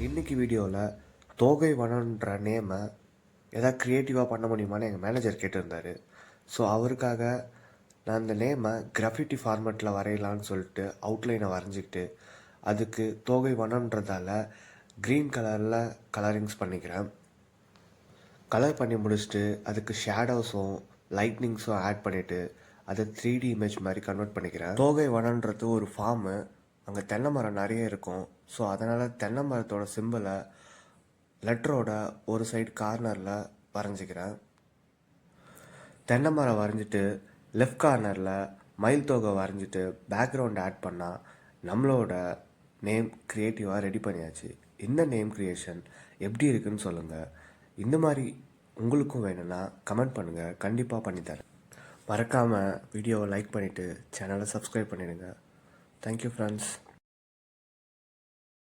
இன்றைக்கி வீடியோவில் தோகை வனன்ற நேமை எதாவது க்ரியேட்டிவாக பண்ண முடியுமான்னு எங்கள் மேனேஜர் கேட்டிருந்தார். ஸோ அவருக்காக நான் அந்த நேமை கிராஃபிட்டி ஃபார்மேட்டில் வரையலான்னு சொல்லிட்டு அவுட்லைனை வரைஞ்சிக்கிட்டு அதுக்கு தோகை வனன்றதால க்ரீன் கலரில் கலரிங்ஸ் பண்ணிக்கிறேன். கலர் பண்ணி முடிச்சுட்டு அதுக்கு ஷேடோஸும் லைட்னிங்ஸும் ஆட் பண்ணிவிட்டு அதை 3D இமேஜ் மாதிரி கன்வெர்ட் பண்ணிக்கிறேன். தோகை வனன்றது ஒரு ஃபார்மு, அங்கே தென்னை மரம் நிறைய இருக்கும். ஸோ அதனால் தென்னை மரத்தோட சிம்பிளை லெட்டரோட ஒரு சைடு கார்னரில் வரைஞ்சிக்கிறேன். தென்னை மரம் வரைஞ்சிட்டு லெஃப்ட் கார்னரில் மயில் தோகை வரைஞ்சிட்டு பேக்ரவுண்ட் ஆட் பண்ணால் நம்மளோட நேம் க்ரியேட்டிவாக ரெடி பண்ணியாச்சு. இந்த நேம் க்ரியேஷன் எப்படி இருக்குன்னு சொல்லுங்கள். இந்த மாதிரி உங்களுக்கும் வேணும்னா கமெண்ட் பண்ணுங்கள், கண்டிப்பாக பண்ணித்தரேன். மறக்காமல் வீடியோவை லைக் பண்ணிவிட்டு சேனலை சப்ஸ்கிரைப் பண்ணிடுங்க. Thank you friends.